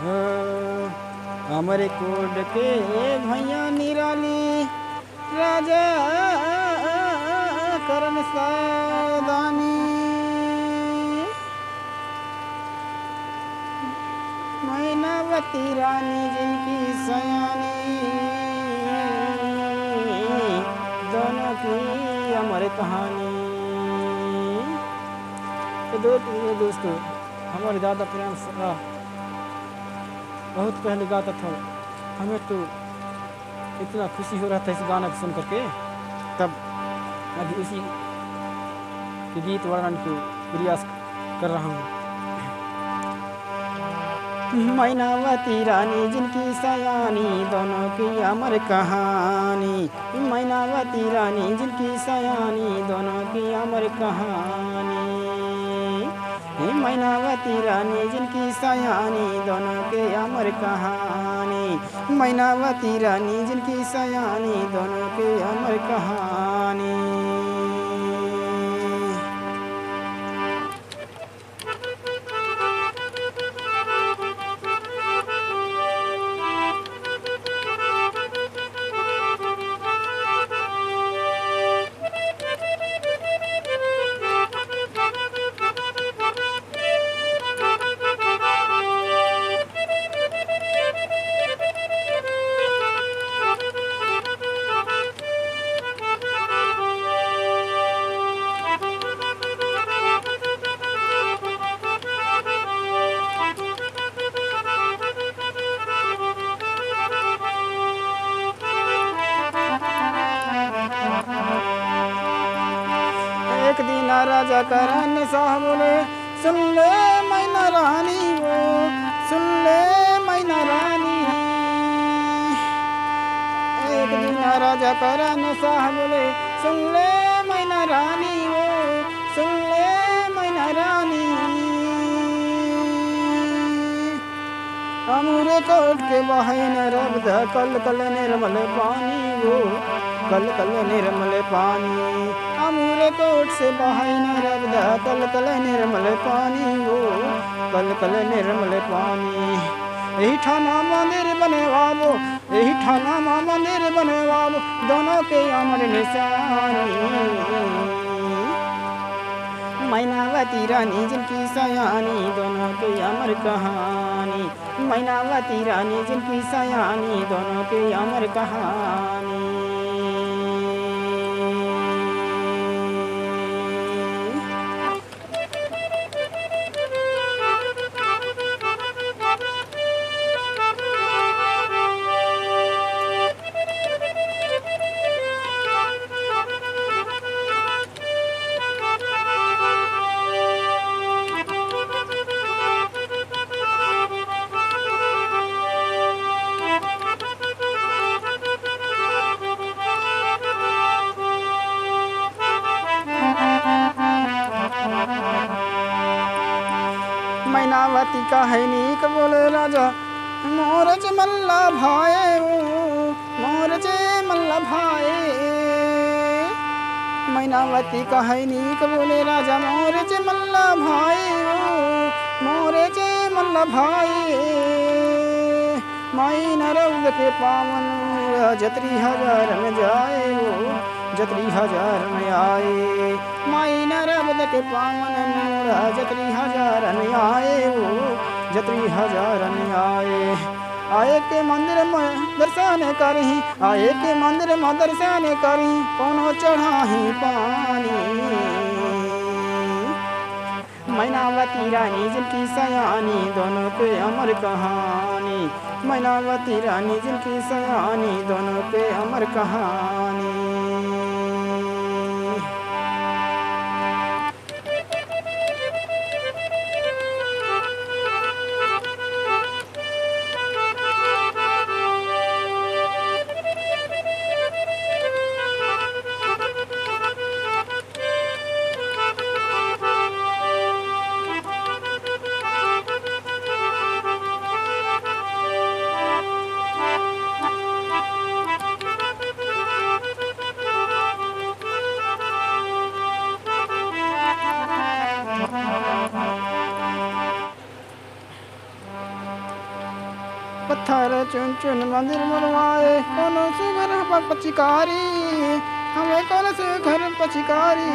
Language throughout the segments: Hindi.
हो अमर कोड के भैया निराली राजा करण सावधानी मैनावती रानी जिनकी सयानी दोनों की अमर कहानी। तो दोस्तों हमारे दादा प्रेम बहुत पहले गाता था। हमें तो इतना खुशी हो रहा था इस गाना को सुन करके, तब अभी उसी के गीत वर्णन को प्रयास कर रहा हूँ। मैनावती रानी जिनकी सयानी दोनों की अमर कहानी। मैनावती रानी जिनकी सयानी दोनों की अमर कहानी। मैनावती रानी जिनकी सयानी दोनों के अमर कहानी। मैनावती रानी जिनकी सयानी दोनों के अमर कहानी। एक दिन राजा करण शाह बोले सुन ले मैना रानी वो सुन ले मैना रानी। एक दिन राजा करण शाह बोले सुन ले मैना रानी वो सुन ले मैना रानी। अमूरे कोट के बहन रब्द कल कल निर्मल पानी वो कल कल निर्मल पानी। अमूरे कोट से बहन रब्द कल कल निर्मल पानी वो कल कल निर्मल पानी। यही ठाना मंदिर बने वालो यही ठाना मंदिर बने वालो दोनों के अमर निशानी। मैनावती रानी जिनकी सयानी दोनों के अमर कहानी। मैनावती रानी जिनकी सयानी दोनों के अमर कहानी। मैनावती का है नीक बोले राजा मोरज मल्ला भाए मोरज मल्ला भाए। मैनावती का है नीक बोले राजा मोरज मल्ला भाए मोरज मल्ला भाए। माई नरौद के पावन जत्री हजार में जाए वो जत्री हजार में आए। माई नरौद के पावन जत्री हजार में आए वो जत्री हजार में आए। आए के मंदिर में दर्शन करी आए के मंदिर में दर्शन करी कोनो चढ़ाही पानी। मैनावती रानी जिनकी सयानी दोनों के अमर कहानी। मैनावती रानी जिनकी सयानी दोनों के अमर कहानी। पत्थर चुन चुन मंदिर बनवाए, कौन सुघर पचिकारी, हमें कौन सुघर पचिकारी।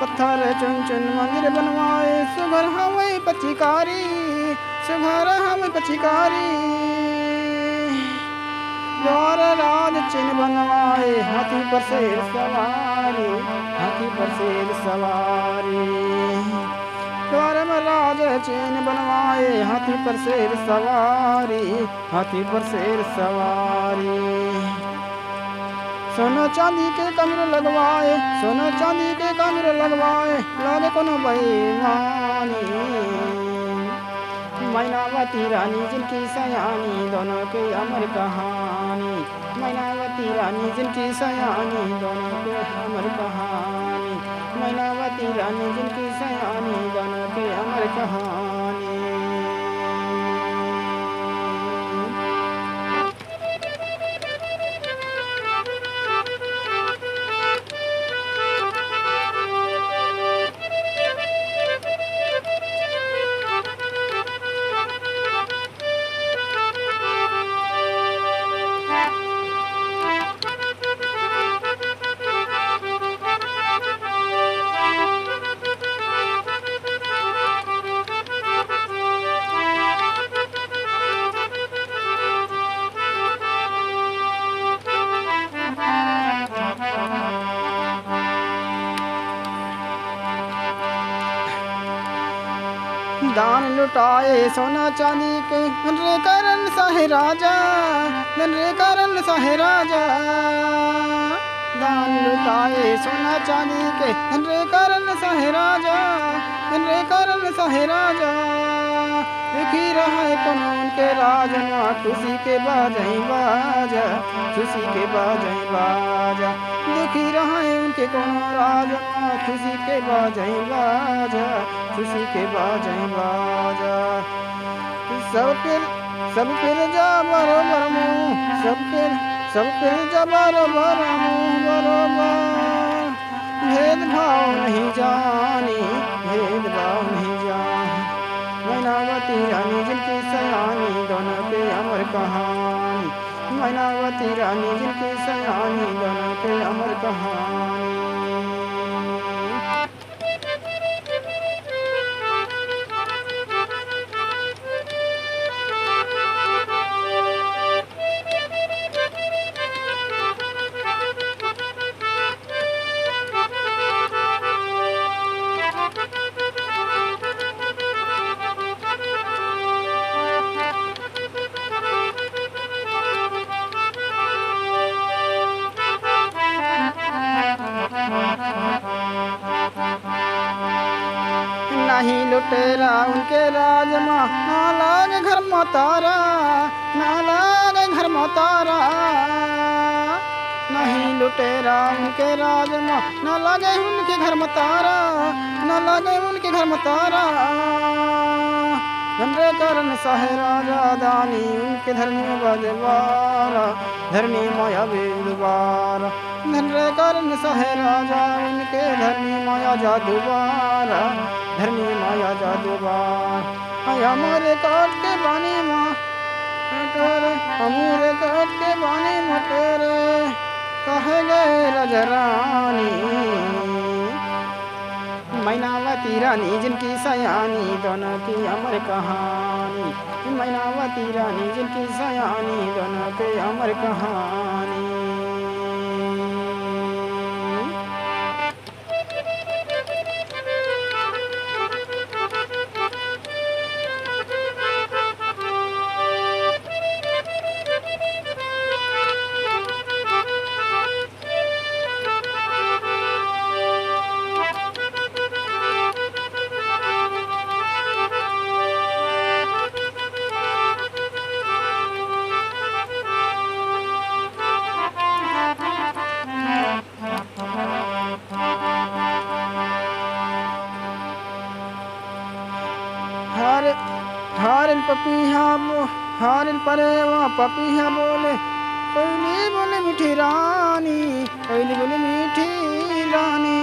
पत्थर चुन चुन मंदिर बनवाए, सुघर हमें पचिकारी, सुघर हमें पचिकारी। द्वार राज चिन्ह बनवाए, हाथी पर शेर सवारी, हाथी पर शेर सवारी। द्वार में राज चिन्ह बनवाए, हाथी पर शेर सवारी, हाथी पर शेर सवारी। सोना चांदी के कमरे लगवाए, सोना चांदी के कमरे लगवाए, लागे कोनो बेईमानी। मैनावती रानी जिनकी सयानी, दोनों के अमर कहानी। मैनावती रानी जिनकी सयानी, दोनों के अमर कहानी। मैनावती रानी जिनकी सयानी, दोनों के अमर कहानी। दान लुटाए सोना चांदी के, धन रे करन साहे राजा, धन रे करन साहे राजा। दान लुटाए सोना चांदी के, धन रे करन साहे राजा, धन रे करन साहे राजा। लिखी रहे कोनो उनके राज में, खुशी के बाजई बाजा, खुशी के बाजई बाजा। लिखी रहे उनके कोनो राज में, खुशी के बाजई बाजा, खुशी के बाजई बाजा। सब फिर जा बरोबर मुँह, सब फिर जा बरोबर मुँह बरोबर। भेदभाव नहीं जानी, भेदभाव नहीं जानी। मैनावती रानी जिनकी सयानी, दोनों के अमर कहानी। मैनावती रानी जिनकी सयानी, दोनों के अमर कहानी। नहीं लुटेरा उनके राज में, ना लागे घर में तारा, ना लागे घर में तारा। नहीं लुटेरा उनके राज में, ना लागे उनके घर में तारा, ना लागे उनके घर में तारा। धन रे करन साहे राजा दानी, उनके धरनी बजवारा, धरनी माया बेदुबारा। धन रे करन साहे राजा, उनके धरनी माया जादूबारा, धरनी माया जादूबार। हमारे काट के बानी माँ मटोरे, हमारे काट के बानी मटोरे, कहे गए रजरानी। मैनावती रानी जिनकी सयानी, दोनों की अमर कहानी। मैनावती रानी जिनकी सयानी, दोनों के अमर कहानी। हारिन पपीहा हारिन परे वहाँ पपीहा बोले, कोयली बोले मीठी रानी, कोयली बोले मीठी रानी।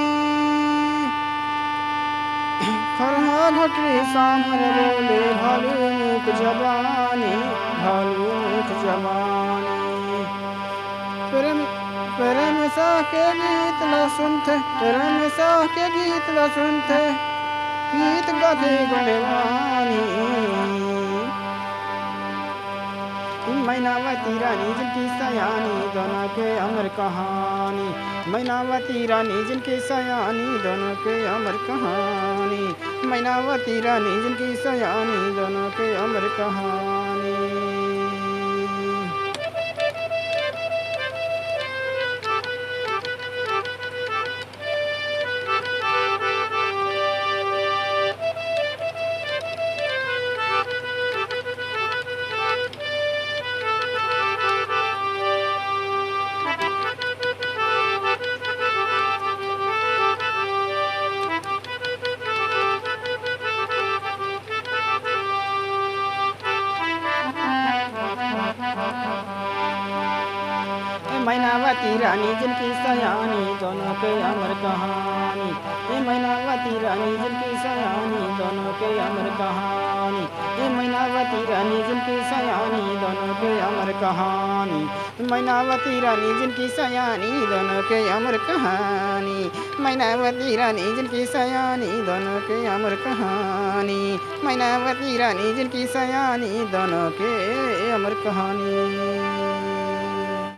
खरहा घोटली सांभर बोले, भालू मुख जवानी भालू मुख जवानी। प्रेम प्रेम सा के गीत ला सुनते, प्रेम सा के गीत ला सुनते, गीत गाते गुणवानी। मैनावती रानी जिनकी सयानी दोनों के अमर कहानी, मैनावती रानी जिनकी सयानी दोनों के अमर कहानी, मैनावती रानी जिनकी सयानी दोनों के अमर कहानी। मैनावती रानी जिनकी सयानी दोनों के अमर कहानी, ये मैनावती रानी जिनकी सयानी दोनों के अमर कहानी, ये मैनावती रानी जिनकी सयानी दोनों के अमर कहानी, मैनावती रानी जिनकी सयानी दोनों के अमर कहानी, मैनावती रानी जिनकी सयानी दोनों के अमर कहानी, मैनावती रानी जिनकी सयानी दोनों के अमर कहानी।